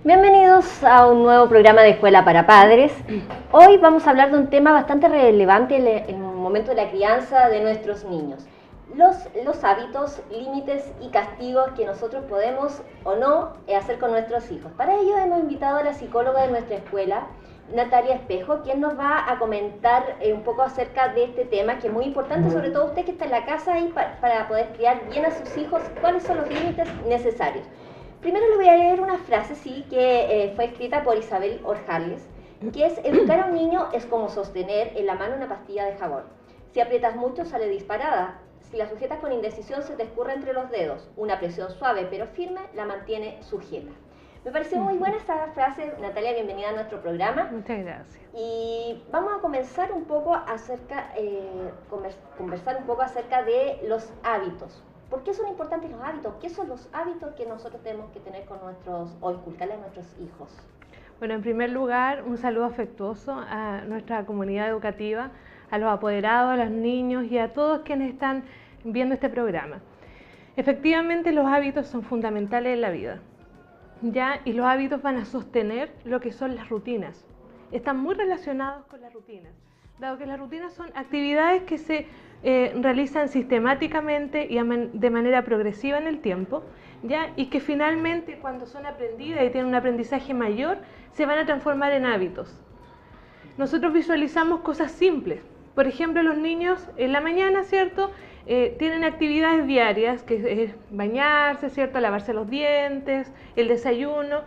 Bienvenidos a un nuevo programa de Escuela para Padres. Hoy vamos a hablar de un tema bastante relevante en el momento de la crianza de nuestros niños. Los hábitos, límites y castigos que nosotros podemos o no hacer con nuestros hijos. Para ello hemos invitado a la psicóloga de nuestra escuela, Natalia Espejo, quien nos va a comentar un poco acerca de este tema, que es muy importante, sobre todo usted que está en la casa y para poder criar bien a sus hijos, cuáles son los límites necesarios. Primero le voy a leer una frase, que fue escrita por Isabel Orjales, que es: educar a un niño es como sostener en la mano una pastilla de jabón. Si aprietas mucho sale disparada, si la sujetas con indecisión se te escurre entre los dedos. Una presión suave pero firme la mantiene sujeta. Me pareció muy buena esta frase. Natalia, bienvenida a nuestro programa. Muchas gracias. Y vamos a comenzar un poco conversar un poco acerca de los hábitos. ¿Por qué son importantes los hábitos? ¿Qué son los hábitos que nosotros tenemos que tener con o inculcarle a nuestros hijos? Bueno, en primer lugar, un saludo afectuoso a nuestra comunidad educativa, a los apoderados, a los niños y a todos quienes están viendo este programa. Efectivamente, los hábitos son fundamentales en la vida, ¿ya? Y los hábitos van a sostener lo que son las rutinas. Están muy relacionados con las rutinas, dado que las rutinas son actividades que se realizan sistemáticamente y de manera progresiva en el tiempo, ¿ya? Y que finalmente, cuando son aprendidas y tienen un aprendizaje mayor, se van a transformar en hábitos. Nosotros visualizamos cosas simples. Por ejemplo, los niños en la mañana, ¿cierto? Tienen actividades diarias, que es bañarse, ¿cierto? Lavarse los dientes, el desayuno.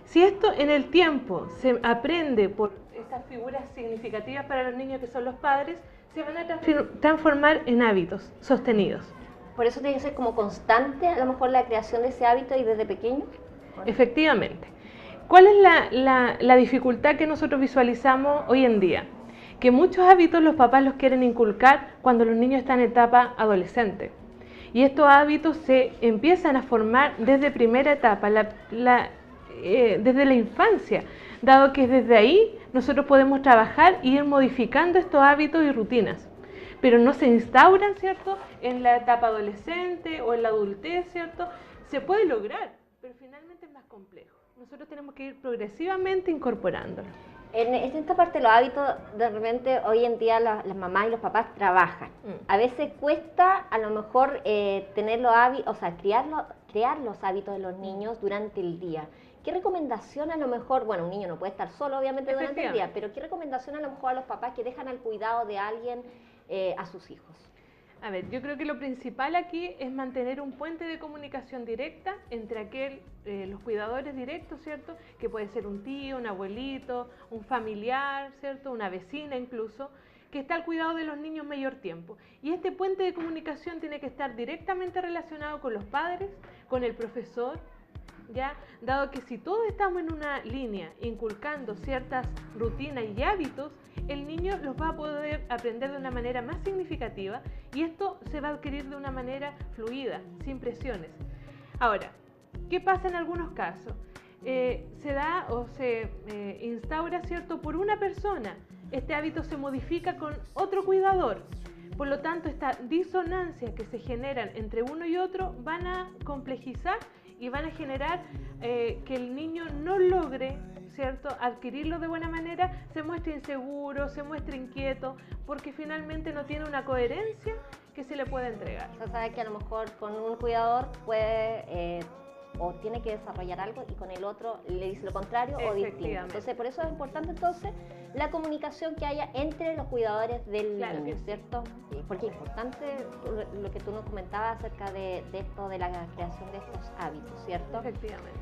Si esto en el tiempo se aprende por estas figuras significativas para los niños que son los padres, se van a transformar en hábitos sostenidos. Por eso tiene que ser como constante, a lo mejor, la creación de ese hábito y desde pequeño. Efectivamente. ¿Cuál es la dificultad que nosotros visualizamos hoy en día? Que muchos hábitos los papás los quieren inculcar cuando los niños están en etapa adolescente. Y estos hábitos se empiezan a formar desde primera etapa, desde la infancia, dado que desde ahí nosotros podemos trabajar y ir modificando estos hábitos y rutinas, pero no se instauran, ¿cierto?, en la etapa adolescente o en la adultez, ¿cierto? Se puede lograr, pero finalmente es más complejo. Nosotros tenemos que ir progresivamente incorporándolo. En esta parte de los hábitos, de repente hoy en día las mamás y los papás trabajan. A veces cuesta a lo mejor tener los hábitos, o sea, crear los hábitos de los niños durante el día. ¿Qué recomendación a lo mejor, bueno, un niño no puede estar solo obviamente durante el día, pero qué recomendación a lo mejor a los papás que dejan al cuidado de alguien a sus hijos? A ver, yo creo que lo principal aquí es mantener un puente de comunicación directa entre los cuidadores directos, ¿cierto? Que puede ser un tío, un abuelito, un familiar, ¿cierto? Una vecina incluso, que está al cuidado de los niños mayor tiempo. Y este puente de comunicación tiene que estar directamente relacionado con los padres, con el profesor, ¿ya? Dado que si todos estamos en una línea inculcando ciertas rutinas y hábitos, el niño los va a poder aprender de una manera más significativa y esto se va a adquirir de una manera fluida, sin presiones. Ahora, ¿qué pasa en algunos casos? Se da o se instaura, ¿cierto?, por una persona. Este hábito se modifica con otro cuidador. Por lo tanto, esta disonancia que se generan entre uno y otro van a complejizar y van a generar que el niño no logre, ¿cierto?, adquirirlo de buena manera, se muestre inseguro, se muestre inquieto, porque finalmente no tiene una coherencia que se le pueda entregar. O sea, sabe que a lo mejor con un cuidador puede o tiene que desarrollar algo y con el otro le dice lo contrario o distinto. Entonces, por eso es importante entonces la comunicación que haya entre los cuidadores del niño, ¿cierto? Porque es importante lo que tú nos comentabas acerca de esto, de la creación de estos hábitos, ¿cierto? Efectivamente.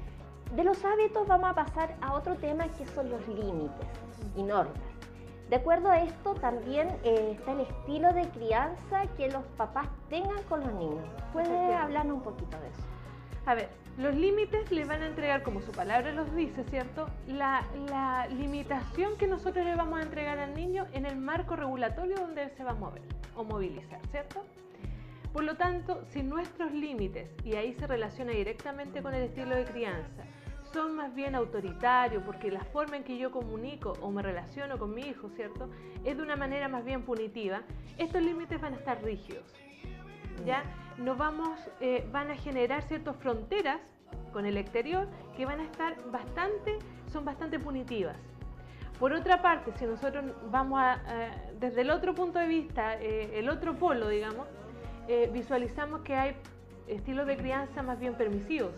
De los hábitos vamos a pasar a otro tema, que son los límites y normas. De acuerdo a esto también está el estilo de crianza que los papás tengan con los niños. ¿Puede hablarnos un poquito de eso? A ver, los límites le van a entregar, como su palabra los dice, ¿cierto?, la limitación que nosotros le vamos a entregar al niño en el marco regulatorio donde él se va a mover o movilizar, ¿cierto? Por lo tanto, si nuestros límites, y ahí se relaciona directamente con el estilo de crianza, son más bien autoritarios, porque la forma en que yo comunico o me relaciono con mi hijo, ¿cierto?, es de una manera más bien punitiva, estos límites van a estar rígidos, ¿ya? Van a generar ciertas fronteras con el exterior que van a estar son bastante punitivas. Por otra parte, si nosotros vamos desde el otro punto de vista, el otro polo, digamos, visualizamos que hay estilos de crianza más bien permisivos.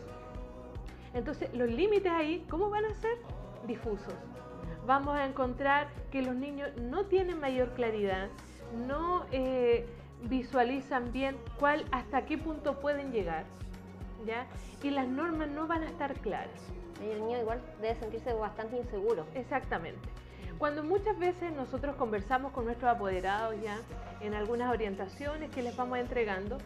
Entonces, los límites ahí, ¿cómo van a ser? Difusos. Vamos a encontrar que los niños no tienen mayor claridad, no visualizan bien hasta qué punto pueden llegar, ¿ya? Y las normas no van a estar claras. Y el niño igual debe sentirse bastante inseguro. Exactamente. Cuando muchas veces nosotros conversamos con nuestros apoderados ya en algunas orientaciones que les vamos entregando,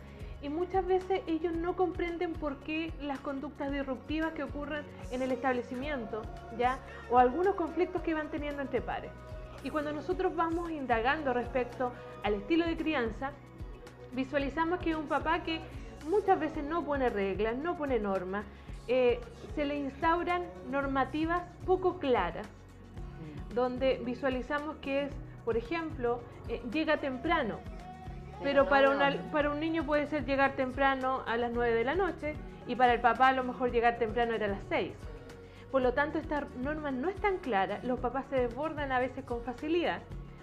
y muchas veces ellos no comprenden por qué las conductas disruptivas que ocurren en el establecimiento, ¿ya? O algunos conflictos que van teniendo entre pares. Y cuando nosotros vamos indagando respecto al estilo de crianza, visualizamos que es un papá que muchas veces no pone reglas, no pone normas, se le instauran normativas poco claras, donde visualizamos que es, por ejemplo, llega temprano, pero para un niño puede ser llegar temprano a las 9 de la noche y para el papá a lo mejor llegar temprano era a las 6. Por lo tanto, estas normas no están claras, los papás se desbordan a veces con facilidad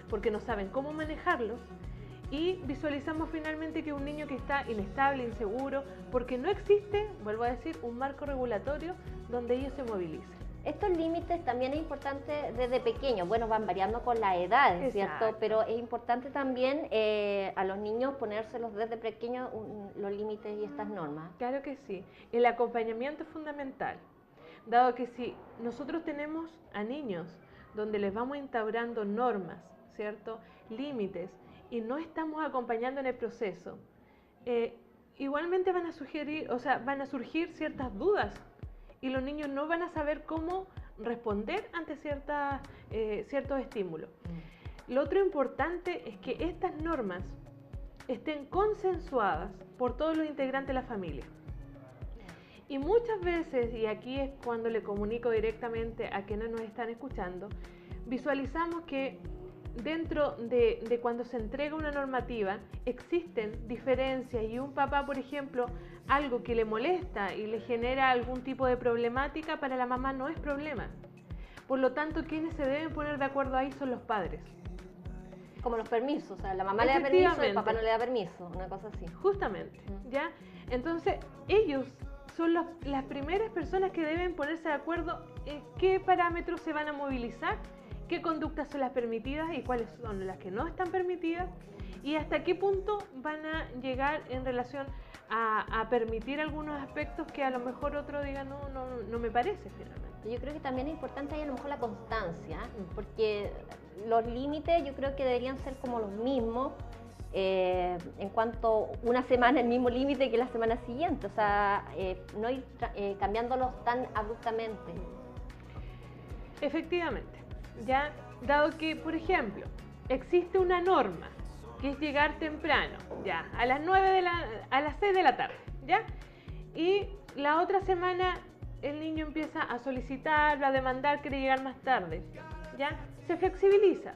porque no saben cómo manejarlos y visualizamos finalmente que un niño que está inestable, inseguro, porque no existe, vuelvo a decir, un marco regulatorio donde ellos se movilicen. Estos límites también es importante desde pequeños, bueno, van variando con la edad, ¿cierto? Pero es importante también a los niños ponérselos desde pequeños los límites y estas normas. Claro que sí, el acompañamiento es fundamental, dado que si nosotros tenemos a niños donde les vamos instaurando normas, ¿cierto? Límites, y no estamos acompañando en el proceso, igualmente van a surgir ciertas dudas y los niños no van a saber cómo responder ante ciertos estímulos. Lo otro importante es que estas normas estén consensuadas por todos los integrantes de la familia. Y muchas veces, y aquí es cuando le comunico directamente a quienes nos están escuchando, visualizamos que dentro de cuando se entrega una normativa existen diferencias y un papá, por ejemplo, algo que le molesta y le genera algún tipo de problemática, para la mamá no es problema. Por lo tanto, quienes se deben poner de acuerdo ahí son los padres. Como los permisos, o sea, la mamá le da permiso, el papá no le da permiso, una cosa así. Justamente, ¿ya? Entonces, ellos son las primeras personas que deben ponerse de acuerdo en qué parámetros se van a movilizar, qué conductas son las permitidas y cuáles son las que no están permitidas y hasta qué punto van a llegar en relación a permitir algunos aspectos que a lo mejor otro diga no me parece finalmente. Yo creo que también es importante ahí a lo mejor la constancia, porque los límites yo creo que deberían ser como los mismos en cuanto una semana el mismo límite que la semana siguiente, o sea, no ir cambiándolos tan abruptamente. Efectivamente. Ya, dado que, por ejemplo, existe una norma que es llegar temprano, ya, a las 6 de la tarde, ya, y la otra semana el niño empieza a solicitar, a demandar, quiere llegar más tarde, ya, se flexibiliza,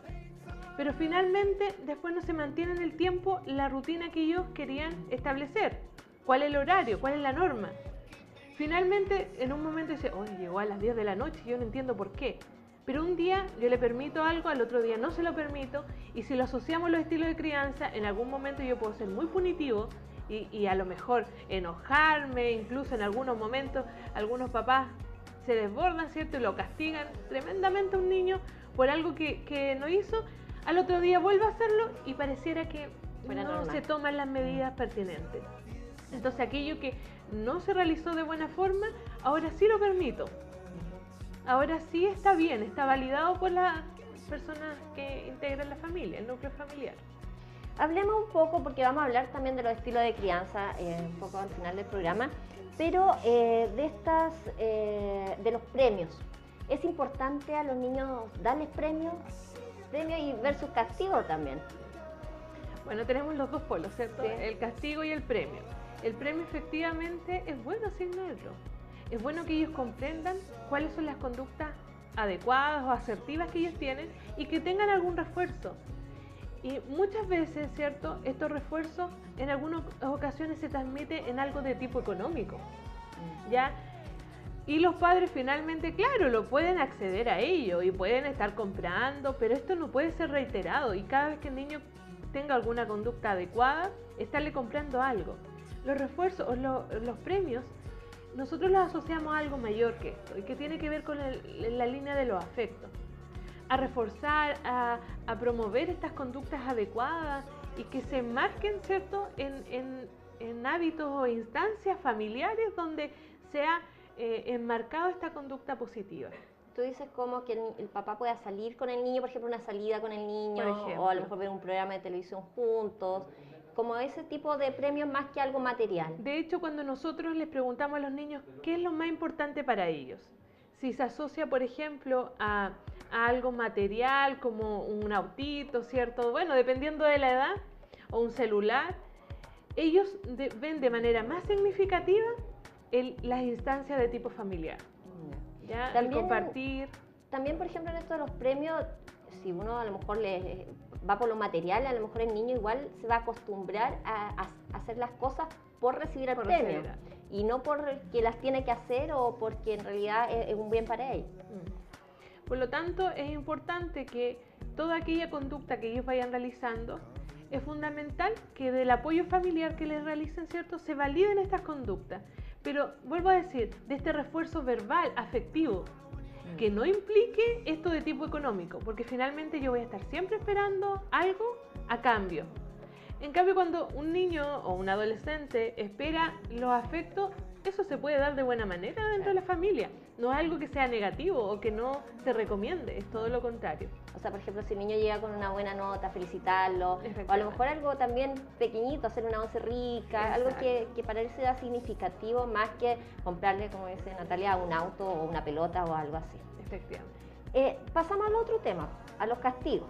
pero finalmente después no se mantiene en el tiempo la rutina que ellos querían establecer, cuál es el horario, cuál es la norma. Finalmente, en un momento dice, oye, llegó a las 10 de la noche, yo no entiendo por qué. Pero un día yo le permito algo, al otro día no se lo permito, y si lo asociamos a los estilos de crianza, en algún momento yo puedo ser muy punitivo y a lo mejor enojarme, incluso en algunos momentos algunos papás se desbordan, ¿cierto? Y lo castigan tremendamente a un niño por algo que no hizo, al otro día vuelve a hacerlo y pareciera que no se toman las medidas pertinentes. Entonces aquello que no se realizó de buena forma, ahora sí lo permito. Ahora sí está bien, está validado por las personas que integran la familia, el núcleo familiar. Hablemos un poco, porque vamos a hablar también de los estilos de crianza, un poco al final del programa, pero de los premios. ¿Es importante a los niños darles premios y versus castigo también? Bueno, tenemos los dos polos, ¿cierto? Sí. El castigo y el premio. El premio efectivamente es bueno asignarlo. Es bueno que ellos comprendan cuáles son las conductas adecuadas o asertivas que ellos tienen y que tengan algún refuerzo. Y muchas veces, ¿cierto? Estos refuerzos en algunas ocasiones se transmiten en algo de tipo económico. ¿Ya? Y los padres finalmente, claro, lo pueden acceder a ello y pueden estar comprando, pero esto no puede ser reiterado y cada vez que el niño tenga alguna conducta adecuada, estarle comprando algo. Los refuerzos o los premios, nosotros los asociamos a algo mayor que esto y que tiene que ver con la línea de los afectos. A reforzar, a promover estas conductas adecuadas y que se enmarquen, ¿cierto?, en hábitos o instancias familiares donde sea enmarcado esta conducta positiva. Tú dices como que el papá pueda salir con el niño, por ejemplo, una salida con el niño, o a lo mejor ver un programa de televisión juntos, como ese tipo de premios más que algo material. De hecho, cuando nosotros les preguntamos a los niños qué es lo más importante para ellos, si se asocia, por ejemplo, a algo material como un autito, ¿cierto? Bueno, dependiendo de la edad, o un celular, ellos ven de manera más significativa las instancias de tipo familiar. ¿Ya? También, el compartir. También, por ejemplo, en esto de los premios, si uno a lo mejor le va por lo material, a lo mejor el niño igual se va a acostumbrar a hacer las cosas por recibir el premio y no porque las tiene que hacer o porque en realidad es un bien para él. Por lo tanto, es importante que toda aquella conducta que ellos vayan realizando, es fundamental que del apoyo familiar que les realicen, ¿cierto?, se validen estas conductas. Pero vuelvo a decir, de este refuerzo verbal, afectivo, que no implique esto de tipo económico, porque finalmente yo voy a estar siempre esperando algo a cambio. En cambio, cuando un niño o un adolescente espera los afectos, eso se puede dar de buena manera dentro de la familia. No es algo que sea negativo o que no se recomiende, es todo lo contrario. O sea, por ejemplo, si el niño llega con una buena nota, felicitarlo, o a lo mejor algo también pequeñito, hacer una once rica, algo que para él sea significativo más que comprarle, como dice Natalia, un auto o una pelota o algo así. Efectivamente. Pasamos al otro tema, a los castigos.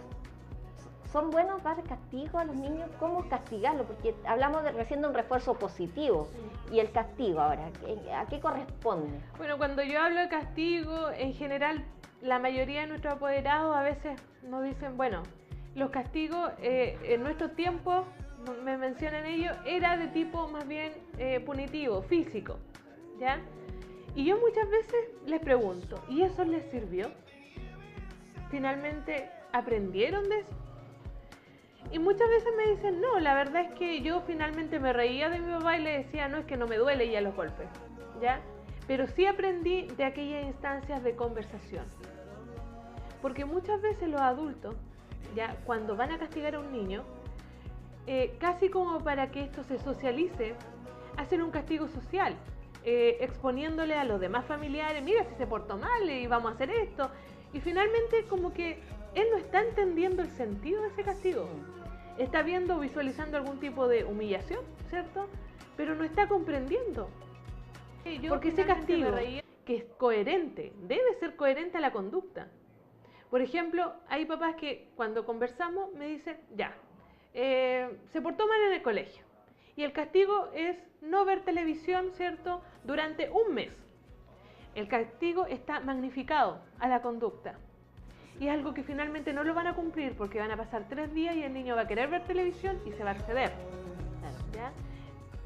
¿Son buenos dar castigo a los niños? ¿Cómo castigarlos? Porque hablamos recién de un refuerzo positivo. ¿Y el castigo ahora? ¿A qué corresponde? Bueno, cuando yo hablo de castigo, en general, la mayoría de nuestros apoderados a veces nos dicen, bueno, los castigos en nuestros tiempos, me mencionan ellos, era de tipo más bien punitivo, físico, ¿ya? Y yo muchas veces les pregunto, ¿y eso les sirvió? ¿Finalmente aprendieron de eso? Y muchas veces me dicen, no, la verdad es que yo finalmente me reía de mi papá y le decía, no, es que no me duele ya los golpes, ¿ya? Pero sí aprendí de aquellas instancias de conversación. Porque muchas veces los adultos, ya cuando van a castigar a un niño, casi como para que esto se socialice, hacen un castigo social, exponiéndole a los demás familiares, mira si se portó mal y vamos a hacer esto. Y finalmente como que él no está entendiendo el sentido de ese castigo. Está viendo, visualizando algún tipo de humillación, ¿cierto? Pero no está comprendiendo. Porque ese castigo, que es coherente, debe ser coherente a la conducta. Por ejemplo, hay papás que cuando conversamos me dicen, ya, se portó mal en el colegio. Y el castigo es no ver televisión, ¿cierto?, durante un mes. El castigo está magnificado a la conducta. Y es algo que finalmente no lo van a cumplir porque van a pasar 3 días y el niño va a querer ver televisión y se va a acceder. ¿Ya?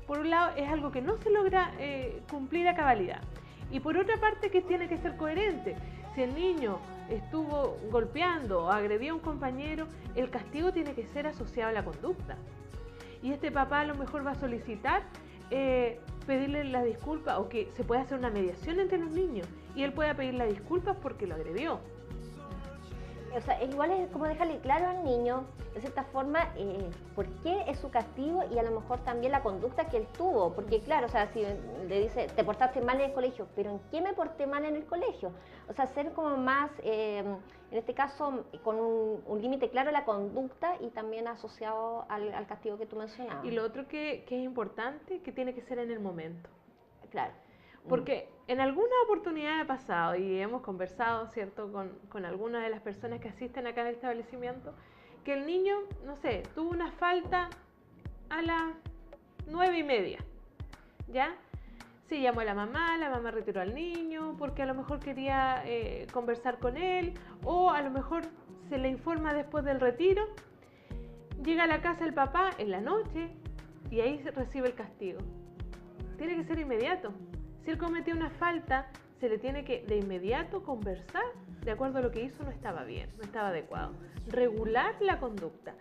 Por un lado, es algo que no se logra cumplir a cabalidad. Y por otra parte, que tiene que ser coherente. Si el niño estuvo golpeando o agredió a un compañero, el castigo tiene que ser asociado a la conducta. Y este papá a lo mejor va a solicitar pedirle la disculpa o que se pueda hacer una mediación entre los niños y él pueda pedir las disculpas porque lo agredió. O sea, igual es como dejarle claro al niño, de cierta forma, por qué es su castigo y a lo mejor también la conducta que él tuvo. Porque claro, o sea, si le dice, te portaste mal en el colegio, pero ¿en qué me porté mal en el colegio? O sea, ser como más, en este caso, con un límite claro a la conducta y también asociado al castigo que tú mencionabas. Y lo otro que es importante, que tiene que ser en el momento. Claro. Porque en alguna oportunidad ha pasado y hemos conversado, ¿cierto?, con algunas de las personas que asisten acá en el establecimiento, que el niño, no sé, tuvo una falta a las 9:30, ¿ya? Sí, llamó a la mamá retiró al niño porque a lo mejor quería conversar con él o a lo mejor se le informa después del retiro, llega a la casa el papá en la noche y ahí recibe el castigo. Tiene que ser inmediato. Si él cometió una falta se le tiene que de inmediato conversar de acuerdo a lo que hizo no estaba bien, no estaba adecuado. Regular la conducta.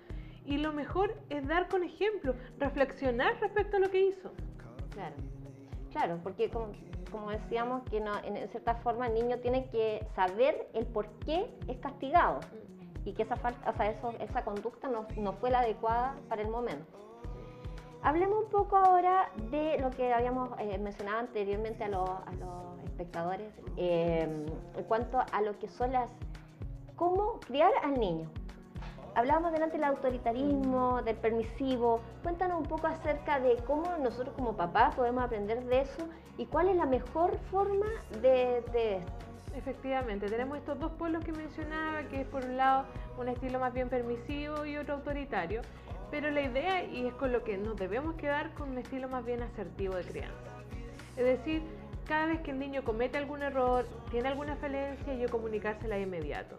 Y lo mejor es dar con ejemplo, reflexionar respecto a lo que hizo. Claro, claro, porque como decíamos, que no, en cierta forma el niño tiene que saber el por qué es castigado y que esa falta, o sea, esa conducta no fue la adecuada para el momento. Hablemos un poco ahora de lo que habíamos mencionado anteriormente a los espectadores en cuanto a lo que son cómo criar al niño. Hablábamos delante del autoritarismo, del permisivo. Cuéntanos un poco acerca de cómo nosotros como papás podemos aprender de eso y cuál es la mejor forma de esto. Efectivamente, tenemos estos dos polos que mencionaba, que es por un lado un estilo más bien permisivo y otro autoritario, pero la idea, y es con lo que nos debemos quedar, con un estilo más bien asertivo de crianza. Es decir, cada vez que el niño comete algún error, tiene alguna falencia, yo comunicársela de inmediato.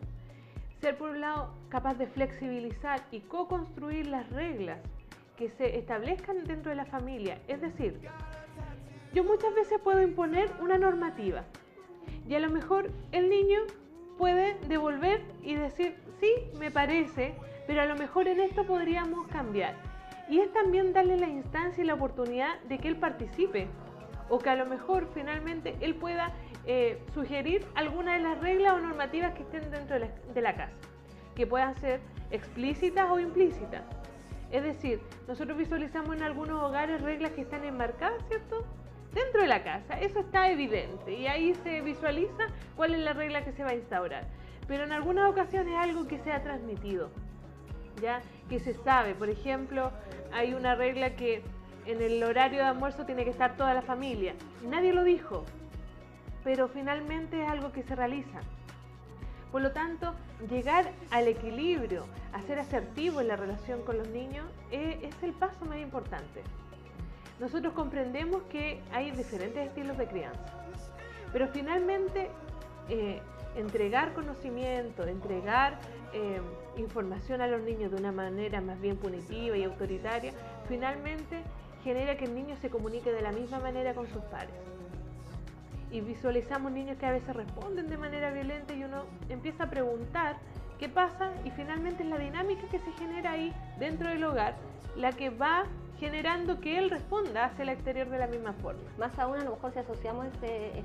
Ser por un lado capaz de flexibilizar y co-construir las reglas que se establezcan dentro de la familia. Es decir, yo muchas veces puedo imponer una normativa y a lo mejor el niño puede devolver y decir, sí, me parece, pero a lo mejor en esto podríamos cambiar. Y es también darle la instancia y la oportunidad de que él participe, o que a lo mejor finalmente él pueda sugerir alguna de las reglas o normativas que estén dentro de la casa, que puedan ser explícitas o implícitas. Es decir, nosotros visualizamos en algunos hogares reglas que están enmarcadas, ¿cierto?, dentro de la casa. Eso está evidente y ahí se visualiza cuál es la regla que se va a instaurar. Pero en algunas ocasiones algo que se ha transmitido, ya que se sabe. Por ejemplo, hay una regla que en el horario de almuerzo tiene que estar toda la familia. Nadie lo dijo, pero finalmente es algo que se realiza. Por lo tanto, llegar al equilibrio, a ser asertivo en la relación con los niños, es el paso más importante. Nosotros comprendemos que hay diferentes estilos de crianza, pero finalmente entregar conocimiento, entregar información a los niños de una manera más bien punitiva y autoritaria, finalmente genera que el niño se comunique de la misma manera con sus pares. Y visualizamos niños que a veces responden de manera violenta y uno empieza a preguntar qué pasa, y finalmente es la dinámica que se genera ahí dentro del hogar la que va generando que él responda hacia el exterior de la misma forma. Más aún, a lo mejor si asociamos ese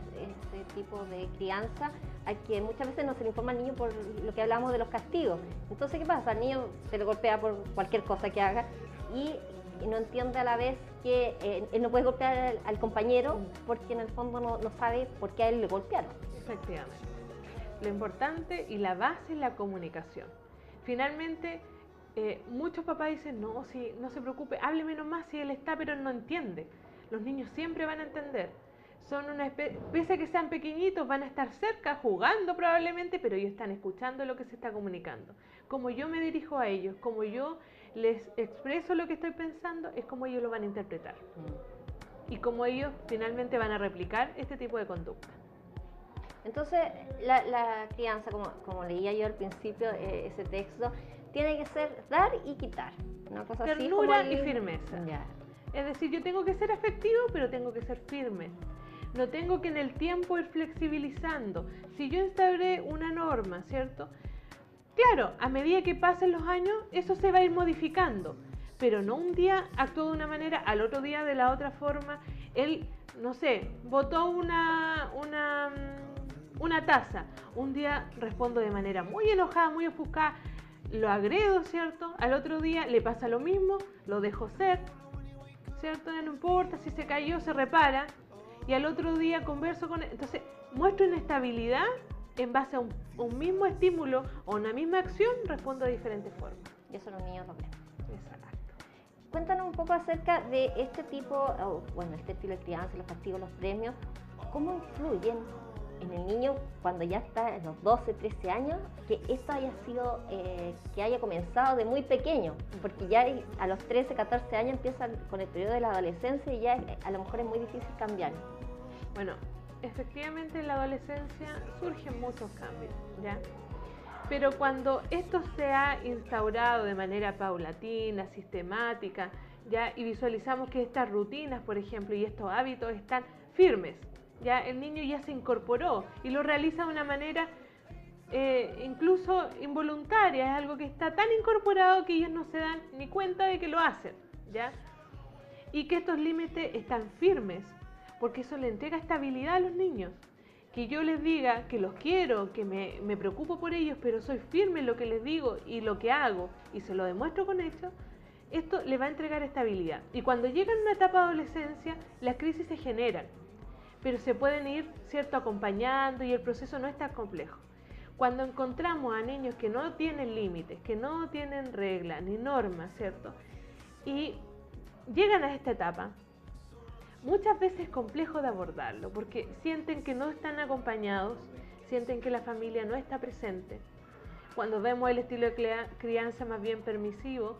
tipo de crianza a que muchas veces no se le informa al niño por lo que hablamos de los castigos. Entonces, ¿qué pasa? Al niño se le golpea por cualquier cosa que haga y no entiende a la vez que él no puede golpear al compañero porque en el fondo no sabe por qué a él le golpearon. Efectivamente. Lo importante y la base es la comunicación. Finalmente, muchos papás dicen, no, si, no se preocupe, hábleme nomás si él está, pero él no entiende. Los niños siempre van a entender. Son pese a que sean pequeñitos, van a estar cerca, jugando probablemente, pero ellos están escuchando lo que se está comunicando. Como yo me dirijo a ellos, como yo les expreso lo que estoy pensando, es como ellos lo van a interpretar. Y como ellos finalmente van a replicar este tipo de conducta. Entonces, la crianza, como leía yo al principio, ese texto, tiene que ser dar y quitar. Una cosa ternura así y firmeza. Ya. Es decir, yo tengo que ser afectivo, pero tengo que ser firme. No tengo que en el tiempo ir flexibilizando. Si yo instauré una norma, ¿cierto? Claro, a medida que pasen los años, eso se va a ir modificando. Pero no un día actúo de una manera, al otro día de la otra forma. Él, no sé, botó una taza. Un día respondo de manera muy enojada, muy ofuscada. Lo agredo, ¿cierto? Al otro día le pasa lo mismo, lo dejo ser, ¿cierto? No importa, si se cayó, se repara. Y al otro día converso con él. Entonces, muestro inestabilidad en base a un mismo estímulo o una misma acción, respondo de diferentes formas. Y eso los niños lo ven. Exacto. Cuéntanos un poco acerca de este tipo, este estilo de crianza, los castigos, los premios. ¿Cómo influyen en el niño cuando ya está en los 12, 13 años, que esto haya sido, que haya comenzado de muy pequeño? Porque ya a los 13, 14 años empiezan con el periodo de la adolescencia y ya a lo mejor es muy difícil cambiar. Bueno, efectivamente en la adolescencia surgen muchos cambios, ¿ya? Pero cuando esto se ha instaurado de manera paulatina, sistemática, ¿ya? Y visualizamos que estas rutinas, por ejemplo, y estos hábitos están firmes, ya el niño ya se incorporó y lo realiza de una manera incluso involuntaria, es algo que está tan incorporado que ellos no se dan ni cuenta de que lo hacen, ¿ya? Y que estos límites están firmes, porque eso le entrega estabilidad a los niños. Que yo les diga que los quiero, que me preocupo por ellos, pero soy firme en lo que les digo y lo que hago, y se lo demuestro con hechos, esto le va a entregar estabilidad. Y cuando llegan a una etapa de adolescencia, las crisis se generan, pero se pueden ir, ¿cierto?, acompañando y el proceso no es tan complejo. Cuando encontramos a niños que no tienen límites, que no tienen reglas ni normas, ¿cierto?, y llegan a esta etapa, muchas veces es complejo de abordarlo porque sienten que no están acompañados, sienten que la familia no está presente. Cuando vemos el estilo de crianza más bien permisivo,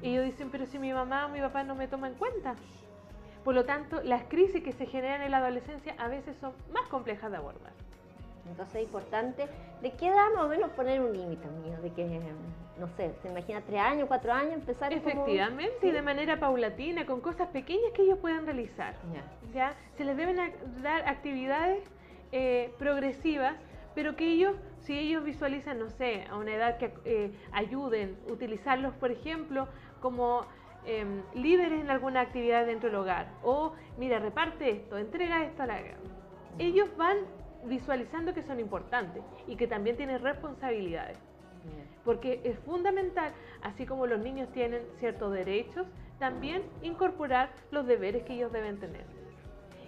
ellos dicen, pero si mi mamá o mi papá no me toma en cuenta. Por lo tanto, las crisis que se generan en la adolescencia a veces son más complejas de abordar. Entonces es importante, ¿de qué edad más o menos poner un límite, amigo? De que, no sé, se imagina 3 años, 4 años, empezar efectivamente, como... ¿Sí? Y de manera paulatina, con cosas pequeñas que ellos puedan realizar. ¿Ya? Se les deben dar actividades progresivas, pero que ellos, si ellos visualizan, no sé, a una edad que ayuden, utilizarlos, por ejemplo, como líderes en alguna actividad dentro del hogar, o mira, reparte esto, entrega esto a la... Ellos van visualizando que son importantes y que también tienen responsabilidades. Porque es fundamental, así como los niños tienen ciertos derechos, también incorporar los deberes que ellos deben tener.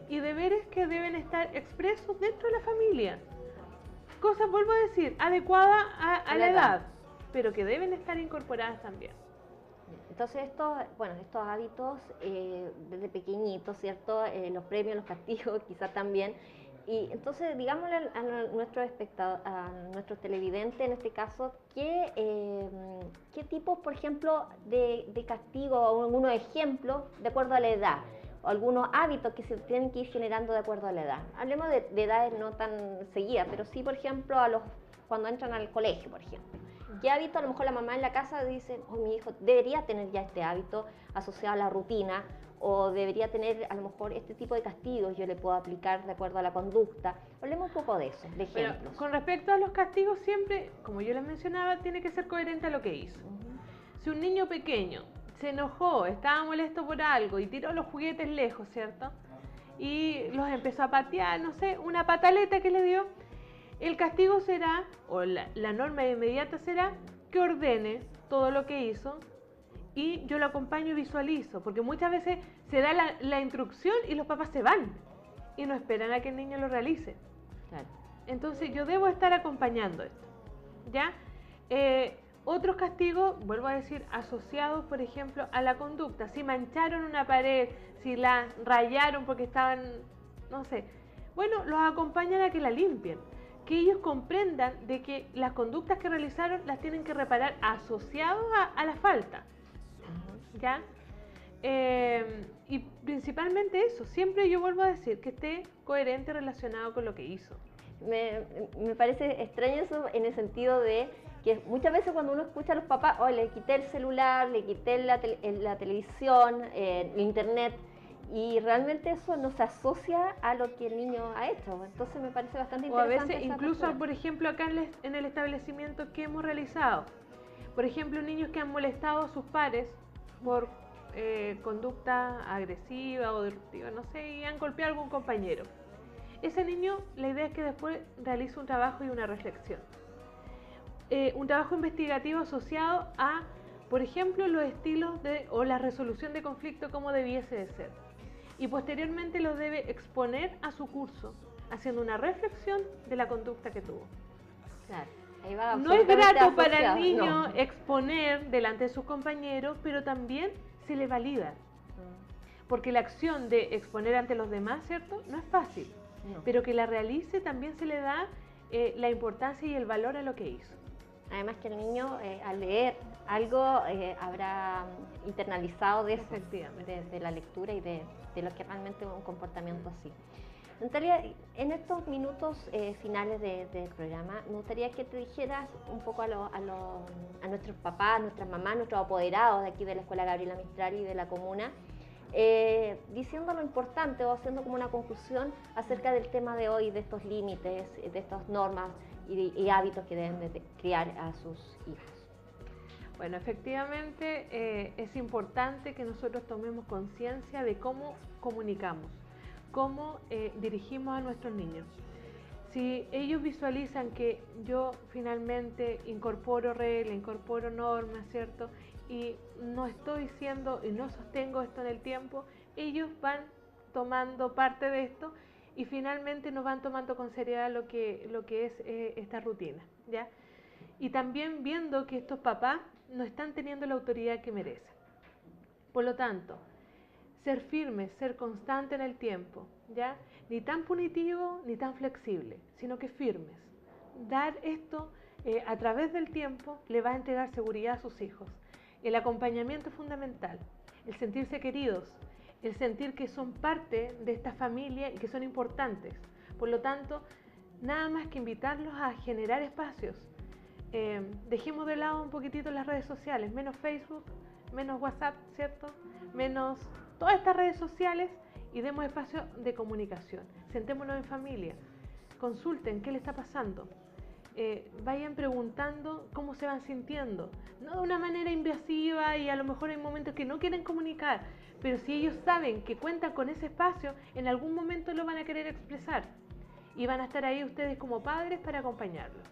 Y deberes que deben estar expresos dentro de la familia. Cosas, vuelvo a decir, adecuadas a la edad, pero que deben estar incorporadas también. Entonces estos hábitos desde pequeñitos, ¿cierto? Los premios, los castigos, quizás también. Y entonces, digámosle a nuestros espectadores, a nuestros televidentes, en este caso, ¿qué tipos, por ejemplo, de castigo o algunos ejemplos de acuerdo a la edad? O algunos hábitos que se tienen que ir generando de acuerdo a la edad. Hablemos de edades no tan seguidas, pero sí, por ejemplo, cuando entran al colegio, por ejemplo. ¿Qué hábito a lo mejor la mamá en la casa dice, oh, mi hijo debería tener ya este hábito asociado a la rutina, o debería tener a lo mejor este tipo de castigos, yo le puedo aplicar de acuerdo a la conducta? Hablemos un poco de eso, de ejemplos. Pero, con respecto a los castigos, siempre, como yo les mencionaba, tiene que ser coherente a lo que hizo. Si un niño pequeño se enojó, estaba molesto por algo y tiró los juguetes lejos, ¿cierto? Y los empezó a patear, no sé, una pataleta que le dio, el castigo será, o la norma inmediata será, que ordene todo lo que hizo y yo lo acompaño y visualizo, porque muchas veces se da la instrucción y los papás se van y no esperan a que el niño lo realice. Claro. Entonces yo debo estar acompañando esto, ¿ya? Otros castigos, vuelvo a decir, asociados, por ejemplo, a la conducta. Si mancharon una pared, si la rayaron porque estaban, no sé, bueno, los acompañan a que la limpien. Que ellos comprendan de que las conductas que realizaron las tienen que reparar asociados a la falta, ¿ya? Y principalmente eso, siempre yo vuelvo a decir que esté coherente relacionado con lo que hizo. Me parece extraño eso en el sentido de que muchas veces cuando uno escucha a los papás, oh, le quité el celular, le quité la televisión, el internet, y realmente eso no se asocia a lo que el niño ha hecho. Entonces me parece bastante interesante. O a veces, incluso, por ejemplo, acá en el establecimiento que hemos realizado, por ejemplo, niños que han molestado a sus pares por conducta agresiva o disruptiva, no sé, y han golpeado a algún compañero. Ese niño, la idea es que después realice un trabajo y una reflexión. Un trabajo investigativo asociado a, por ejemplo, los estilos o la resolución de conflicto como debiese de ser. Y posteriormente lo debe exponer a su curso, haciendo una reflexión de la conducta que tuvo. Claro, ahí va no es grato para el niño exponer delante de sus compañeros, pero también se le valida. Porque la acción de exponer ante los demás, ¿cierto?, no es fácil. No. Pero que la realice también se le da la importancia y el valor a lo que hizo. Además que el niño al leer algo habrá internalizado de eso, de la lectura y de lo que realmente es un comportamiento así. Natalia, en estos minutos finales del programa, me gustaría que te dijeras un poco a nuestros papás, nuestras mamás, nuestros apoderados de aquí de la Escuela Gabriela Mistral y de la comuna, diciendo lo importante o haciendo como una conclusión acerca del tema de hoy, de estos límites, de estas normas y hábitos que deben de criar a sus hijos. Bueno, efectivamente es importante que nosotros tomemos conciencia de cómo comunicamos, cómo dirigimos a nuestros niños. Si ellos visualizan que yo finalmente incorporo reglas, incorporo normas, ¿cierto? Y no estoy siendo y no sostengo esto en el tiempo, ellos van tomando parte de esto y finalmente nos van tomando con seriedad lo que es esta rutina, ¿ya? Y también viendo que estos papás no están teniendo la autoridad que merecen. Por lo tanto, ser firme, ser constante en el tiempo, ¿ya? Ni tan punitivo ni tan flexible, sino que firmes. Dar esto a través del tiempo le va a entregar seguridad a sus hijos. El acompañamiento es fundamental, el sentirse queridos, el sentir que son parte de esta familia y que son importantes. Por lo tanto, nada más que invitarlos a generar espacios. Dejemos de lado un poquitito las redes sociales, menos Facebook, menos WhatsApp, ¿cierto? Menos todas estas redes sociales y demos espacio de comunicación. Sentémonos en familia, consulten qué le está pasando. Vayan preguntando cómo se van sintiendo, no de una manera invasiva y a lo mejor hay momentos que no quieren comunicar, pero si ellos saben que cuentan con ese espacio, en algún momento lo van a querer expresar y van a estar ahí ustedes como padres para acompañarlos.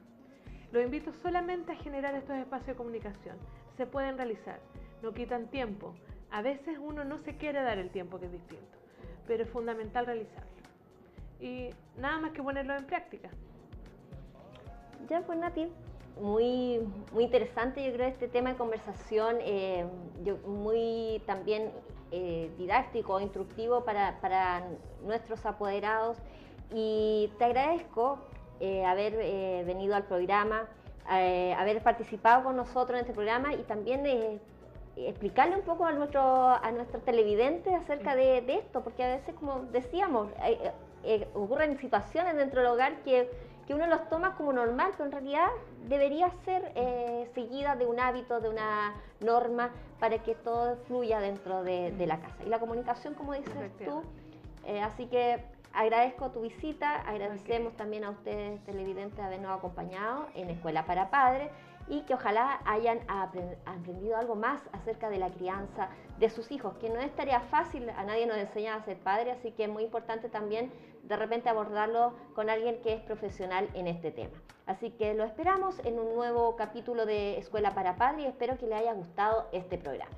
Los invito solamente a generar estos espacios de comunicación, se pueden realizar, no quitan tiempo, a veces uno no se quiere dar el tiempo que es distinto, pero es fundamental realizarlo y nada más que ponerlo en práctica. Ya, pues Nati, muy interesante yo creo este tema de conversación, muy también didáctico, instructivo para nuestros apoderados y te agradezco haber venido al programa, haber participado con nosotros en este programa y también explicarle un poco a nuestros televidentes acerca de esto, porque a veces, como decíamos, ocurren situaciones dentro del hogar que uno los toma como normal, pero en realidad debería ser seguida de un hábito, de una norma, para que todo fluya dentro de la casa. Y la comunicación, como dices tú, así que agradezco tu visita, agradecemos también a ustedes televidentes habernos acompañado en Escuela para Padres y que ojalá hayan aprendido algo más acerca de la crianza de sus hijos, que no es tarea fácil, a nadie nos enseña a ser padre, así que es muy importante también de repente abordarlo con alguien que es profesional en este tema. Así que lo esperamos en un nuevo capítulo de Escuela para Padres y espero que les haya gustado este programa.